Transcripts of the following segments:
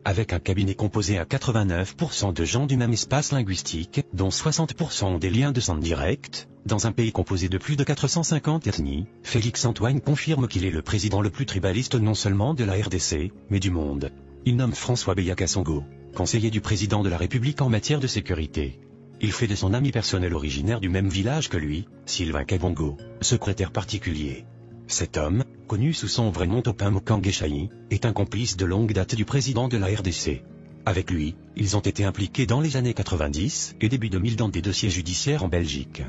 avec un cabinet composé à 89% de gens du même espace linguistique, dont 60% ont des liens de sang directs, dans un pays composé de plus de 450 ethnies, Félix-Antoine confirme qu'il est le président le plus tribaliste non seulement de la RDC, mais du monde. Il nomme François Beya-Kassongo, conseiller du président de la République en matière de sécurité. Il fait de son ami personnel originaire du même village que lui, Sylvain Kabongo, secrétaire particulier. Cet homme, connu sous son vrai nom Topin Mokangue Chahi, est un complice de longue date du président de la RDC. Avec lui, ils ont été impliqués dans les années 90 et début 2000 dans des dossiers judiciaires en Belgique.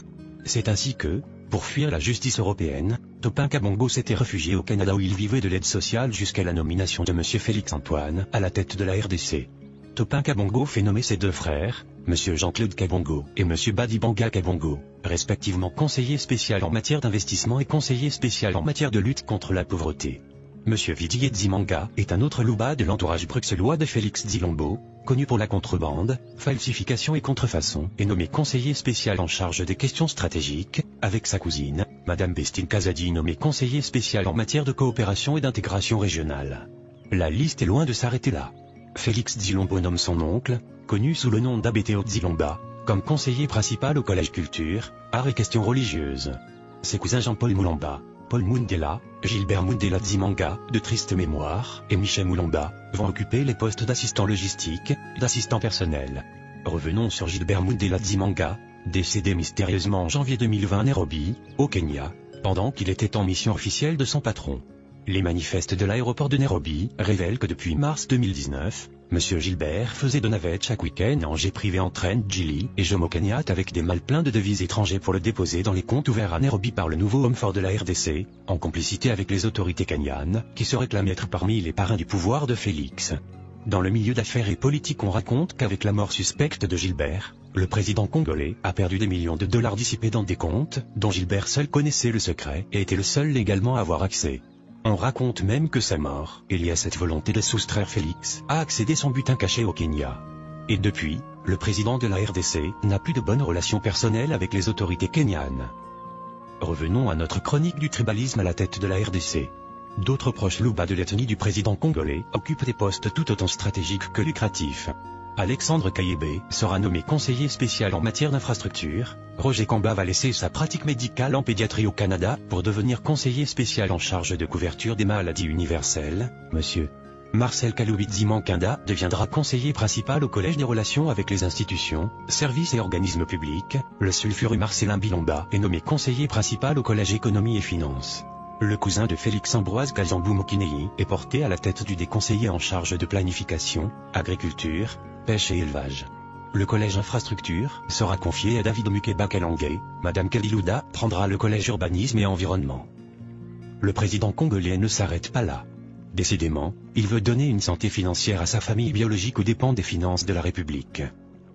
C'est ainsi que, pour fuir la justice européenne, Topin Kabongo s'était réfugié au Canada où il vivait de l'aide sociale jusqu'à la nomination de M. Félix-Antoine à la tête de la RDC. Topin Kabongo fait nommer ses deux frères, M. Jean-Claude Kabongo et M. Badibanga Kabongo, respectivement conseiller spécial en matière d'investissement et conseiller spécial en matière de lutte contre la pauvreté. M. Vidier Dzimanga est un autre louba de l'entourage bruxellois de Félix Dzilombo, connu pour la contrebande, falsification et contrefaçon, et nommé conseiller spécial en charge des questions stratégiques, avec sa cousine, Mme Bestine Kazadi nommée conseiller spécial en matière de coopération et d'intégration régionale. La liste est loin de s'arrêter là. Félix Dzilombo nomme son oncle, connu sous le nom d'Abeteo Dzilomba, comme conseiller principal au Collège Culture, Arts et Questions Religieuses. Ses cousins Jean-Paul Moulamba, Paul Mundela, Gilbert Mundela Dzimanga, de triste mémoire, et Michel Moulamba, vont occuper les postes d'assistant logistique, d'assistant personnel. Revenons sur Gilbert Mundela Dzimanga, décédé mystérieusement en janvier 2020 à Nairobi, au Kenya, pendant qu'il était en mission officielle de son patron. Les manifestes de l'aéroport de Nairobi révèlent que depuis mars 2019, M. Gilbert faisait de navettes chaque week-end en jet privé en train Gili et Jomo Kenyatta avec des malles pleins de devises étrangères pour le déposer dans les comptes ouverts à Nairobi par le nouveau homme fort de la RDC, en complicité avec les autorités kenyanes, qui se réclament être parmi les parrains du pouvoir de Félix. Dans le milieu d'affaires et politique, on raconte qu'avec la mort suspecte de Gilbert, le président congolais a perdu des millions de dollars dissipés dans des comptes, dont Gilbert seul connaissait le secret et était le seul légalement à avoir accès. On raconte même que sa mort est liée à cette volonté de soustraire Félix à accéder son butin caché au Kenya. Et depuis, le président de la RDC n'a plus de bonnes relations personnelles avec les autorités kenyanes. Revenons à notre chronique du tribalisme à la tête de la RDC. D'autres proches louba de l'ethnie du président congolais occupent des postes tout autant stratégiques que lucratifs. Alexandre Kayebé sera nommé conseiller spécial en matière d'infrastructure. Roger Kamba va laisser sa pratique médicale en pédiatrie au Canada pour devenir conseiller spécial en charge de couverture des maladies universelles. Monsieur Marcel Kaloubi Mankanda deviendra conseiller principal au Collège des relations avec les institutions, services et organismes publics. Le sulfureux Marcelin Bilomba est nommé conseiller principal au Collège économie et finances. Le cousin de Félix Ambroise Kazambou Mokinei est porté à la tête du déconseiller en charge de planification, agriculture, pêche et élevage. Le collège infrastructure sera confié à David Mukeba Kalangé. Madame Kalilouda prendra le collège urbanisme et environnement. Le président congolais ne s'arrête pas là. Décidément, il veut donner une santé financière à sa famille biologique aux dépens des finances de la République.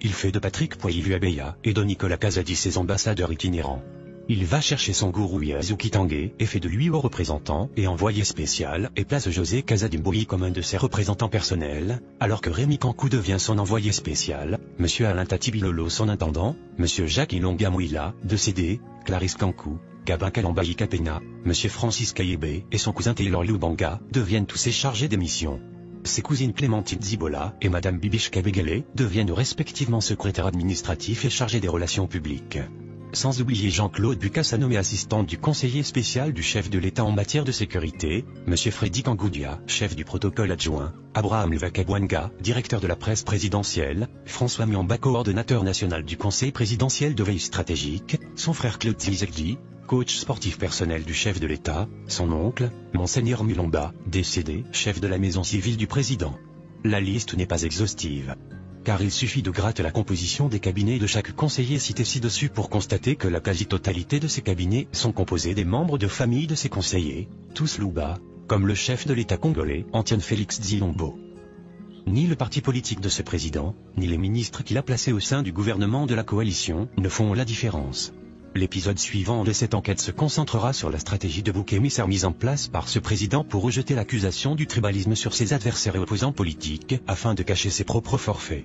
Il fait de Patrick Poilu Abeya et de Nicolas Kazadi ses ambassadeurs itinérants. Il va chercher son gourou Yazuki Tanguay et fait de lui haut représentant et envoyé spécial et place José Kazadimbouyi comme un de ses représentants personnels, alors que Rémi Kankou devient son envoyé spécial, M. Alain Tatibilolo son intendant, M. Jacques Ilonga Mouila, décédé, Clarisse Kankou, Gabin Kalambayi Kapena, M. Francis Kayebé et son cousin Taylor Lubanga deviennent tous ses chargés des missions. Ses cousines Clémentine Zibola et Madame Bibiche Kabegele deviennent respectivement secrétaires administratifs et chargés des relations publiques. Sans oublier Jean-Claude Bucassa nommé assistant du conseiller spécial du chef de l'État en matière de sécurité, M. Freddy Kangoudia, chef du protocole adjoint, Abraham Luvakabwanga, directeur de la presse présidentielle, François Miamba, coordonnateur national du conseil présidentiel de veille stratégique, son frère Claude Zizekdi, coach sportif personnel du chef de l'État, son oncle, Monseigneur Mulomba, décédé, chef de la maison civile du président. La liste n'est pas exhaustive. Car il suffit de gratter la composition des cabinets de chaque conseiller cité ci-dessus pour constater que la quasi-totalité de ces cabinets sont composés des membres de famille de ces conseillers, tous louba, comme le chef de l'État congolais, Antoine Félix Dzilombo. Ni le parti politique de ce président, ni les ministres qu'il a placés au sein du gouvernement de la coalition ne font la différence. L'épisode suivant de cette enquête se concentrera sur la stratégie de bouc émissaire mise en place par ce président pour rejeter l'accusation du tribalisme sur ses adversaires et opposants politiques, afin de cacher ses propres forfaits.